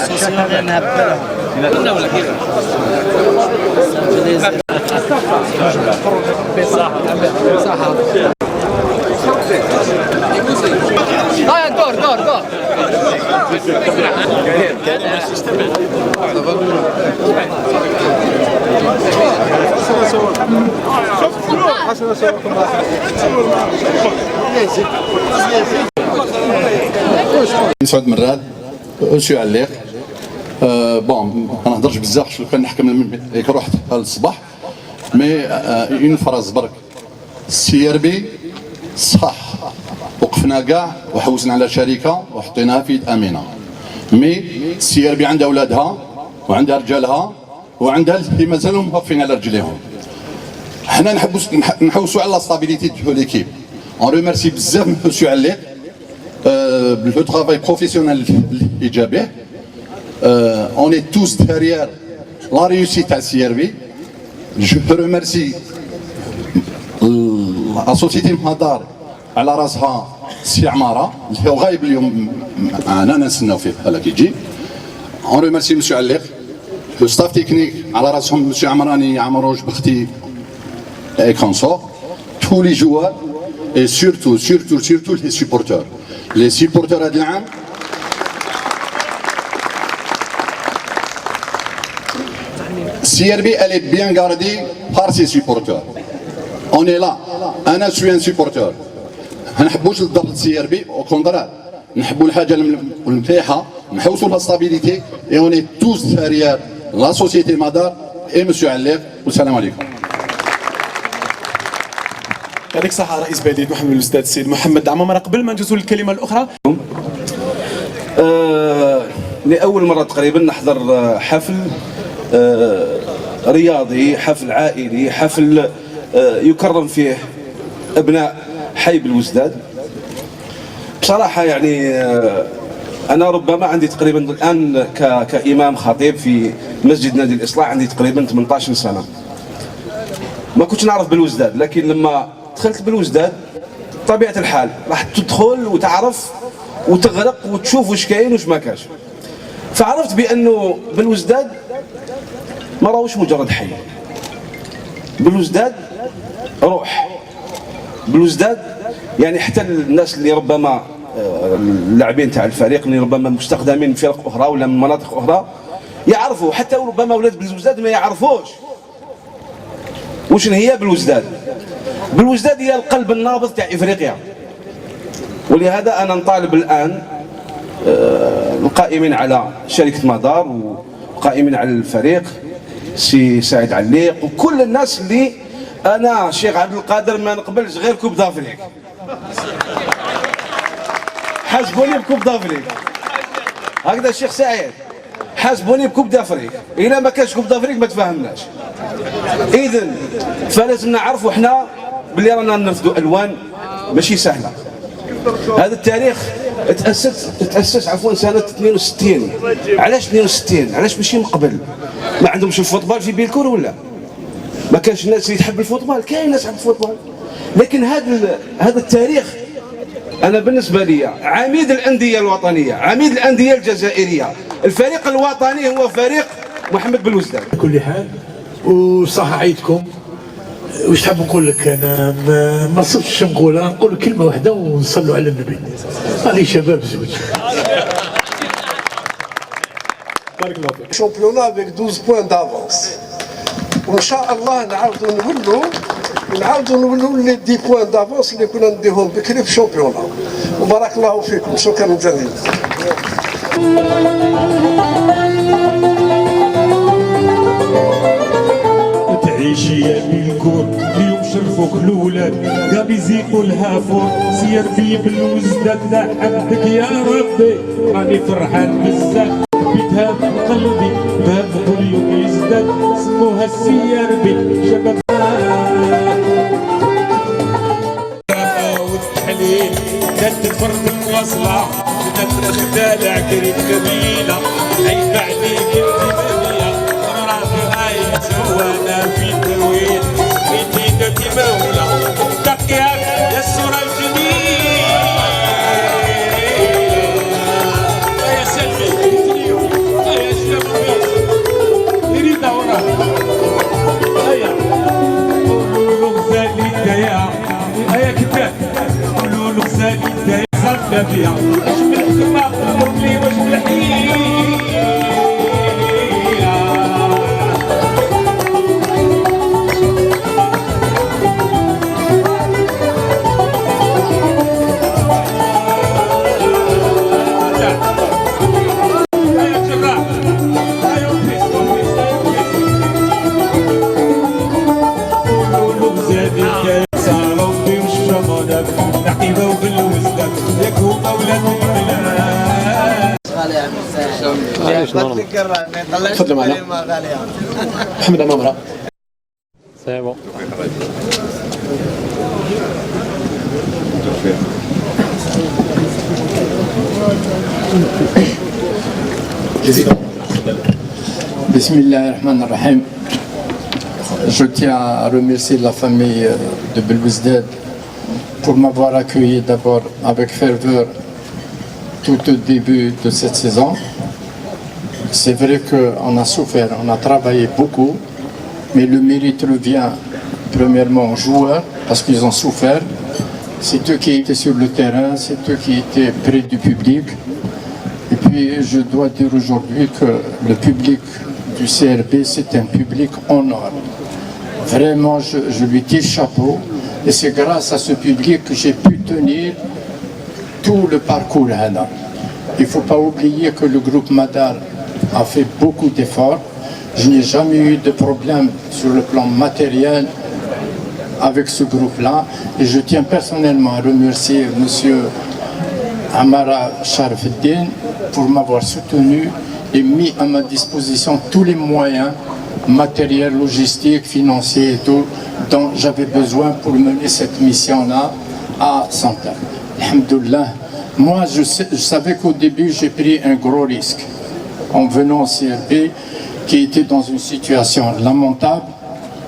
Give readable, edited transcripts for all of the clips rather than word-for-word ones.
السوسيال لانها بلهم ولا كيف؟ دور سعود مراد شو عليق بون ما نهضرش بزاف شنو كنحكم هيك رحت الصباح مي اون فراز برك السي ار بي صح وقفنا كاع وحوسنا على شركه وحطيناها في يد امينه مي السي ار بي عندها اولادها وعندها رجالها وعندها اللي مازالهم واقفين على رجليهم. حنا نحوسوا على لا ستابيليتي دو ليكيب. اون ريميرسي بزاف مسيو عليق le travail professionnel éjabé. On est tous derrière la réussite à CRB. Je remercie la société Madar على راسها سي عماره اللي هو غايب اليوم معنا نستناو فيه هلا كيجي. On remercie مسيو عليق. Le staff technique على راسهم مسيو عمراني عمروج بختي et consort. Tous les joueurs et surtout les supporters. Les supporters هذا العام CRB elle est bien gardée par ses supporters. On est là. أنا suis un supporter. ما نحبوش الضغط CRB au contraire. نحبوا الحاجة المليحة نحوسوا لها ستابيليتي et on est tous derrière la société Madar et monsieur عليق والسلام عليكم. يعطيك الصحة رئيس بلدية محمد الأستاذ السيد محمد عمامرة. قبل ما ندوزو للكلمة الأخرى لأول مرة تقريبا نحضر حفل رياضي، حفل عائلي، حفل يكرم فيه أبناء حي بالوزداد. بصراحة يعني أنا ربما عندي تقريبا الآن كإمام خطيب في مسجد نادي الإصلاح عندي تقريبا 18 سنة. ما كنتش نعرف بالوزداد، لكن لما دخلت بالوزداد طبيعة الحال راح تدخل وتعرف وتغرق وتشوف واش كاين واش ما كاش. فعرفت بأنه بالوزداد ما راهوش مجرد حي، بالوزداد روح، بالوزداد يعني حتى الناس اللي ربما اللاعبين تاع الفريق اللي ربما مستخدمين من فرق أخرى ولا من مناطق أخرى يعرفوا، حتى ربما أولاد بالوزداد ما يعرفوش وشن هي بالوزداد. بالوزداد هي القلب النابض تاع افريقيا. ولهذا انا نطالب الان القائمين على شركه مدار وقائمين على الفريق سي سعيد عليق وكل الناس اللي انا الشيخ عبد القادر ما نقبلش غير كوب دافريك. حاسبوني بكوب دافريك هكذا الشيخ سعيد، حاسبوني بكوب دافريك. الا ما كانش كوب دافريك ما تفهمناش. اذن فلازم نعرفوا احنا بلي رانا نرفدوا الوان ماشي سهله. هذا التاريخ تاسس عفوا سنه 62. علاش 62؟ علاش ماشي من قبل؟ ما عندهمش الفوتبال في بيلكور ولا؟ ما كانش الناس اللي تحب الفوتبال؟ كاين ناس تحب الفوتبال، لكن هذا التاريخ انا بالنسبه لي عميد الانديه الوطنيه، عميد الانديه الجزائريه. الفريق الوطني هو فريق محمد بالوزداد. بكل حال وصح عيدكم. واش تحب نقول لك؟ انا ما صرتش نقولها، نقول كلمه واحده ونصلوا على النبي. هذه شباب زوج. بارك الله فيك. شامبيونا افيك 12 بوان دافونس. وان شاء الله نعاودوا نولوا لي 10 بوان دافونس اللي كنا نديهم بكري في الشامبيونا. وبارك الله فيكم، شكرا جزيلا. تعيشي يا بيلكور اليوم شرفوك الولاد قام يزيقوا لها فوق سير بي بالوزداد حمدك يا ربي راني فرحان بزاف بيتها بقلبي باب كل يوم يزداد سموها السير بي شباب والتحليل بدات تفرد المواصلة بدات الخدالة كريم جميلة عيب عليك انت مالية راه هاي سوانا في الترويج في ديدتي مولى تقيا يا الصورة الجميلة يا سلمي تفضلوا معنا محمد عمامرة. C'est bon. Bismillahirrahmanirrahim. Je tiens à remercier la famille de Belouizdad pour m'avoir accueilli d'abord avec ferveur tout au début de cette saison. C'est vrai qu'on a souffert, on a travaillé beaucoup, mais le mérite revient premièrement aux joueurs parce qu'ils ont souffert. C'est eux qui étaient sur le terrain, c'est eux qui étaient près du public. Et puis je dois dire aujourd'hui que le public du CRB, c'est un public en or. Vraiment, je lui tire chapeau. Et c'est grâce à ce public que j'ai pu tenir tout le parcours. Il ne faut pas oublier que le groupe Madar a fait beaucoup d'efforts. Je n'ai jamais eu de problème sur le plan matériel avec ce groupe-là. Et je tiens personnellement à remercier M. Amara Sharafeddin pour m'avoir soutenu et mis à ma disposition tous les moyens matériels, logistiques, financiers et tout dont j'avais besoin pour mener cette mission-là à Santa. Alhamdoulilah. Moi, je savais qu'au début, j'ai pris un gros risque en venant au CRB qui était dans une situation lamentable.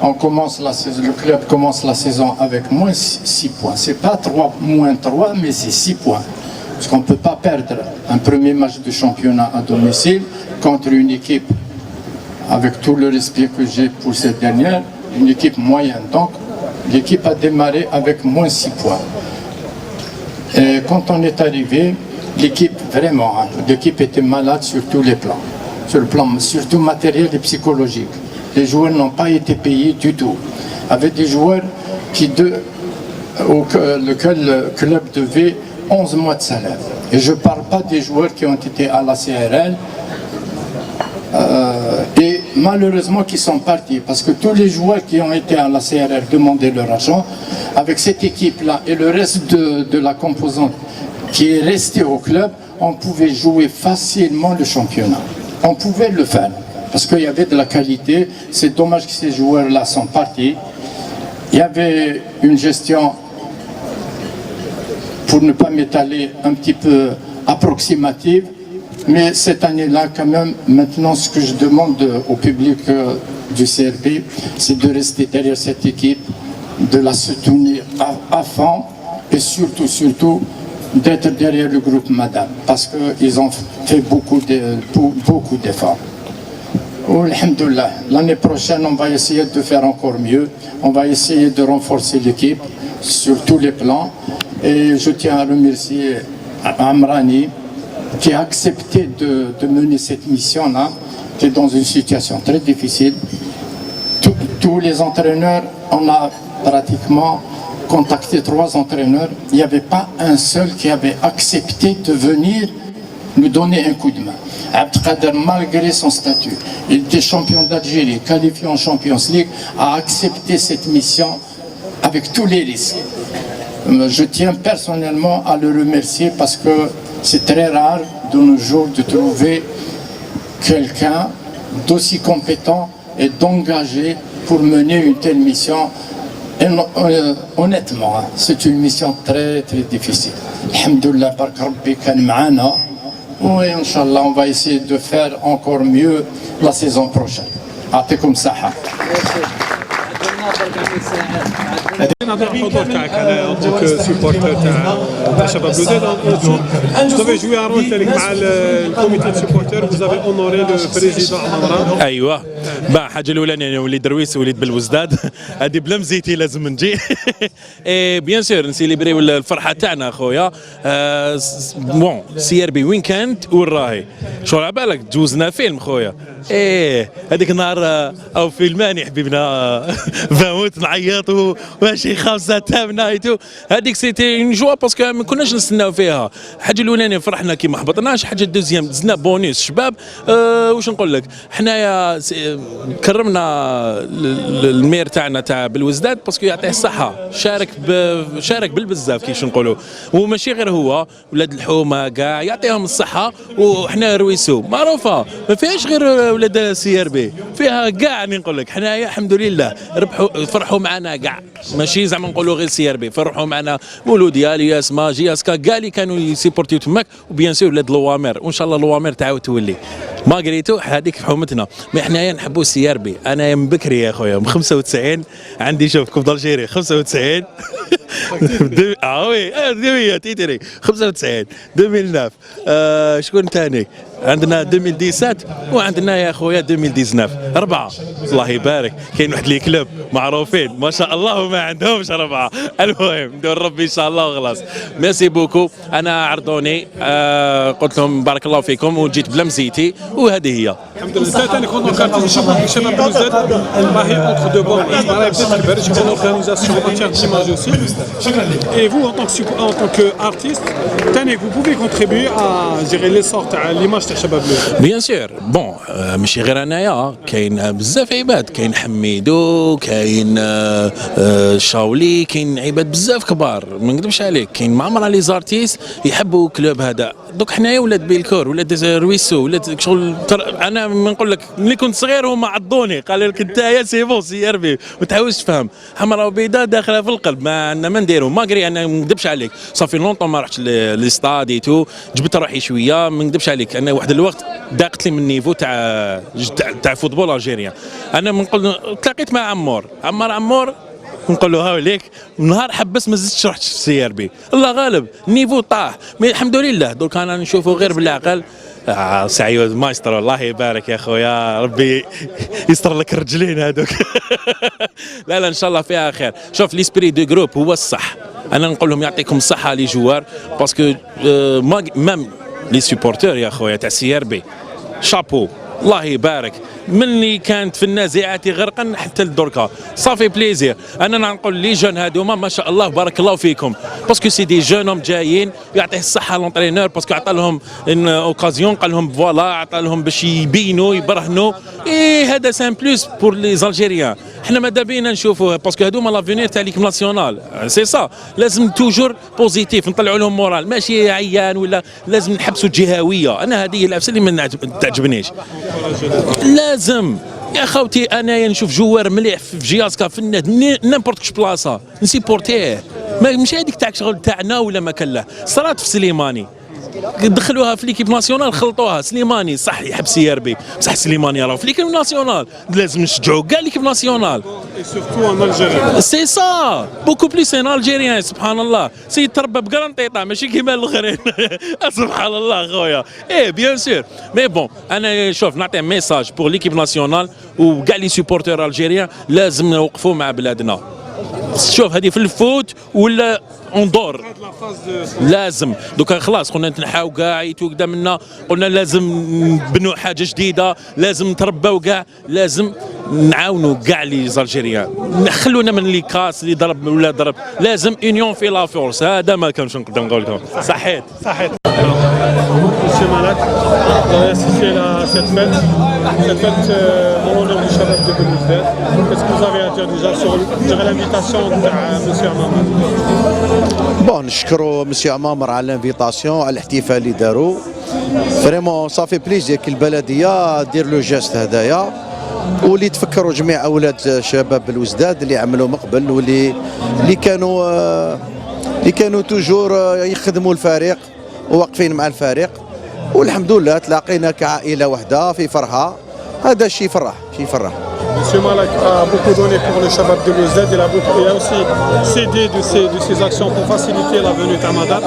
Le club commence la saison avec moins 6 points. C'est pas moins 3, mais c'est 6 points. Parce qu'on ne peut pas perdre un premier match de championnat à domicile contre une équipe, avec tout le respect que j'ai pour cette dernière, une équipe moyenne. Donc, l'équipe a démarré avec moins 6 points. Et quand on est arrivé, l'équipe, vraiment, l'équipe était malade sur tous les plans. Sur le plan surtout matériel et psychologique. Les joueurs n'ont pas été payés du tout. Avec des joueurs lequel le club devait 11 mois de salaire. Et je ne parle pas des joueurs qui ont été à la CRL et malheureusement qui sont partis. Parce que tous les joueurs qui ont été à la CRL demandaient leur argent. Avec cette équipe-là et le reste de la composante qui est restée au club, on pouvait jouer facilement le championnat. On pouvait le faire. Parce qu'il y avait de la qualité. C'est dommage que ces joueurs-là sont partis. Il y avait une gestion, pour ne pas m'étaler, un petit peu approximative. Mais cette année-là, quand même, maintenant, ce que je demande au public du CRB, c'est de rester derrière cette équipe, de la soutenir à fond et surtout, d'être derrière le groupe Madame. Parce qu'ils ont fait beaucoup d'efforts. Alhamdoulilah, l'année prochaine, on va essayer de faire encore mieux. On va essayer de renforcer l'équipe sur tous les plans. Et je tiens à remercier Amrani qui a accepté de mener cette mission-là, qui est dans une situation très difficile. Tous les entraîneurs, on a pratiquement contacté 3 entraîneurs. Il n'y avait pas un seul qui avait accepté de venir nous donner un coup de main. Abdelkader, malgré son statut, il était champion d'Algérie, qualifié en Champions League, a accepté cette mission avec tous les risques. Je tiens personnellement à le remercier parce que c'est très rare de nos jours de trouver quelqu'un d'aussi compétent et d'engagé pour mener une telle mission. Et honnêtement, c'est une mission très très difficile. Alhamdoulilah, bark Rabbi kan ma'ana. Oui, Inch'Allah, on va essayer de faire encore mieux la saison prochaine. Atikum saha. الحضور تاعك ان طونك سيبورتر تاع شباب بلوزداد. Vous avez joué un rôle تاعك مع الكوميتي دو سيبورتر. Vous avez honoré le président عمران. ايوه با حاجه الاولانيه انا وليد درويس وليد بلوزداد هذه بلا مزيتي لازم نجي. اي بيان سور نسيليبريو الفرحه تاعنا خويا. بون سي ار بي وين كانت وين راهي شو على بالك جوزنا فيلم خويا. ايه هذيك النهار او فيلماني حبيبنا فهمت نعيطوا ماشي 5 تام نايتو هذيك سيتي اون جوا باسكو ما كناش نستناو فيها. الحاجه الاولانيه فرحنا كي ما هبطناش، الحاجه الدوزيام دزنا بونيس شباب. واش نقول لك حنايا كرمنا المير تاعنا تاع بالوزداد باسكو يعطيه الصحه، شارك بالبزاف كيفاش نقولوا، وماشي غير هو ولاد الحومه كاع يعطيهم الصحه. وحنا رويسو معروفه ما فيهاش غير ولاد سي ار بي، فيها كاع راني نقول لك حنايا الحمد لله ربحوا فرحوا معنا كاع، ماشي زعما نقولوا غير سي ار بي، فرحوا معنا مولوديا الياسما جياسكا كاع اللي كانوا يسيبورتيو تماك، وبيان سور ولاد لوامير، وان شاء الله لوامير تعاود تولي ماغريتو هذيك في حومتنا. مي حنايا نحبوا السي ار بي. انا من بكري يا خويا من 95 عندي شوف كوب دالجيري 95 وي ديويه تيتري 95 2009 شكون ثاني عندنا 2017 وعندنا يا خويا 2019 4. الله يبارك كاين واحد لي كلوب معروفين ما شاء الله وما عندهمش 4. المهم ندور ربي ان شاء الله وخلاص. ميرسي بوكو. انا عرضوني قلت لهم بارك الله فيكم وجيت بلا مزيتي وهذه هي. الحمد لله. ثاني كنا كارتي شباب بلوزداد راهي اونتر دو بون راهي بدات البرج كون اورغانيزاسيون اونتيير ديماج اوسي. Et vous, en tant qu'artiste, vous pouvez contribuer à gérer l'essor تاع l'image تاع شباب بلوزداد. بيان سور بون ماشي غير انايا، كاين بزاف عباد، كاين حميدو، كاين شاولي، كاين عباد بزاف كبار ما نكذبش عليك، كاين معمر لي زارتيست يحبوا كلوب هذا. دوك حنايا ولاد بيلكور ولاد رويسو ولاد شغل انا نقول لك ملي كنت صغير هما عضوني قالوا لك انت يا سي بون سي ار بي ما تعاودش تفهم، حمراء وبيضاء داخله في القلب ما عندنا ما نديرو. ماغري انا ما نكذبش عليك صافي لونطون ما رحتش لي ستاد تو، جبت روحي شويه ما نكذبش عليك. انا واحد الوقت ضاقت لي من النيفو تاع فوتبول الجيريان. انا نقول تلاقيت مع عمور نقول له هاوليك نهار حبس ما زدتش رحت في السي ار بي، الله غالب النيفو طاح. مي الحمد لله دوك انا نشوفه غير بالعقل. سعيد مايسترو الله يبارك يا خويا ربي يستر لك الرجلين هذوك. لا ان شاء الله فيها خير. شوف ليسبري دو جروب هو الصح، انا نقول لهم يعطيكم الصحه لي جوار باسكو مام لي سوبورتور يا خويا تاع سي ار بي شابو الله يبارك. مني كانت في النازعات غرقا حتى لدركا صافي بليزير. انا نقول لي جون هادوما ما شاء الله بارك الله فيكم باسكو سي دي جون جايين يعطيه الصحه لونترينور باسكو عطى لهم ان اوكازيون قال لهم فوالا عطى لهم باش يبينوا يبرهنوا. هذا سان بلوس بور لي الجيريان. حنا ماذا بينا نشوفوه باسكو هادوما لافونير تاع ليكيب ناسيونال سي سا. لازم توجور بوزيتيف نطلعوا لهم مورال ماشي عيان ولا لازم نحبسوا الجهويه. انا هذه الافسه اللي ما تعجبنيش. لازم يا خوتي انايا نشوف جوار مليح في جياسكا في الناد نيمبورت كش بلاصه نسيبورتيه ماشي هذيك تاع شغل تاعنا ولا ما كان له. صرات في سليماني دخلوها في ليكيب ناسيونال خلطوها. سليماني صح يحب سي ار بي بصح سليماني راه في ليكيب ناسيونال لازم نشجعوا كاع ليكيب ناسيونال. سورتو ان الجيريان سي سا بوكو بليس ان الجيريان سبحان الله. سي تربى بكرانطيطا ماشي كيما الاخرين. سبحان الله خويا. بيان سور مي بون انا شوف نعطي ميساج بور ليكيب ناسيونال وكاع لي سوبورتور الجيريان لازم نوقفوا مع بلادنا. شوف هذه في الفوت ولا اندور لازم دوكا خلاص قلنا نتنحاو كاع يتو قدام منا قلنا لازم نبنوا حاجه جديده لازم نترباو كاع لازم نعاونوا كاع لي زالجيريان خلونا من لي كاس اللي ضرب ولا ضرب لازم اونيون في لا فورس. هذا ما كانش نقدر نقول لكم صحيت. Monsieur Malak, vous avez assisté à cette fête en l'honneur du Shabab de Belouizdad. Qu'est-ce que vous avez à dire déjà sur l'invitation de Monsieur Amamar? بون نشكروا مسيو عمامر على الانفيتاسيون على الاحتفال اللي داروا فريمون صافي بليزير كي البلديه دير لو جيست هدايا واللي تفكروا جميع اولاد شباب بلوزداد اللي عملوا من قبل واللي كانوا توجور يخدموا الفريق وواقفين مع الفريق والحمد لله تلاقينا كعائله واحده في فرحه. هذا الشيء يفرح. Monsieur Malak a beaucoup donné pour le Shabab de Belouizdad. Il a aussi cédé de ses actions pour faciliter la venue de Ramadan.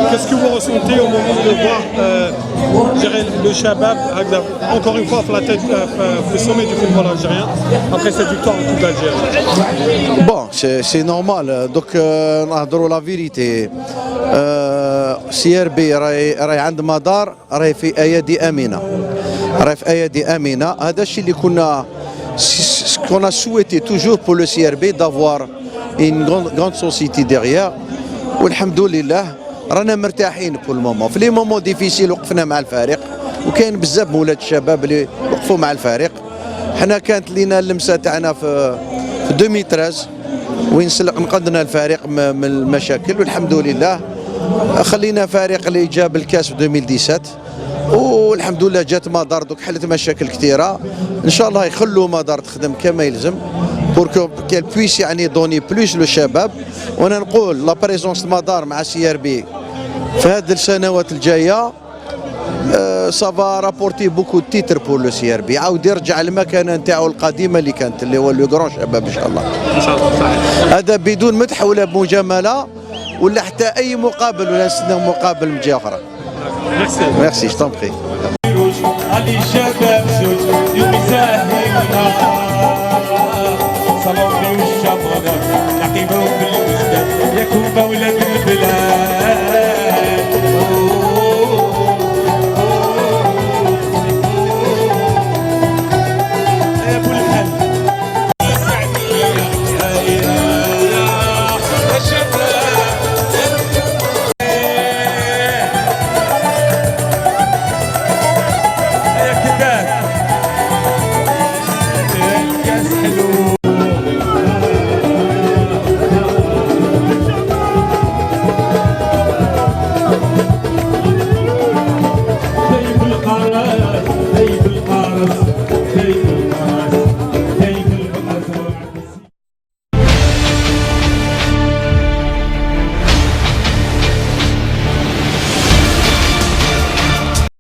Qu'est-ce que vous ressentez au moment de voir le Shabab encore une fois à la tête du sommet du football algérien après cette victoire en Coupe d'Algérie? Bon, c'est normal. Donc نهضروا لا فيريتي. سي ار بي راهي عند مدار راهي في ايادي امينه. راه في ايادي امينه. هذا الشيء اللي كنا سويتي توجور بور لو سي ار بي دافوار اون غراند سوسيتي ديغيير، والحمد لله رانا مرتاحين بور المومون. في لي مومون ديفيسيل وقفنا مع الفريق، وكاين بزاف مولات الشباب اللي وقفوا مع الفريق. حنا كانت لينا اللمسه تاعنا في 2013 وين نقذنا الفريق من المشاكل، والحمد لله خلينا فريق اللي جاب الكاس في 2017، والحمد لله جات مدار دوك حلت مشاكل كثيره. ان شاء الله يخلوا مدار تخدم كما يلزم بور كيل بويس يعني دوني بلوس لو شباب. وانا نقول لا بريزونس مدار مع سي ار بي في هذه السنوات الجايه سافا رابورتي بوكو تيتر بور لو سي ار بي، عاود يرجع للمكانه نتاعو القديمه اللي كانت اللي هو لو كرون شباب ان شاء الله. ان شاء الله صحيح. هذا بدون مدح ولا بمجامله ولا حتى اي مقابل ولا نستناو مقابل من جهه اخرى. ميرسي. ميرسي، جو تون بري.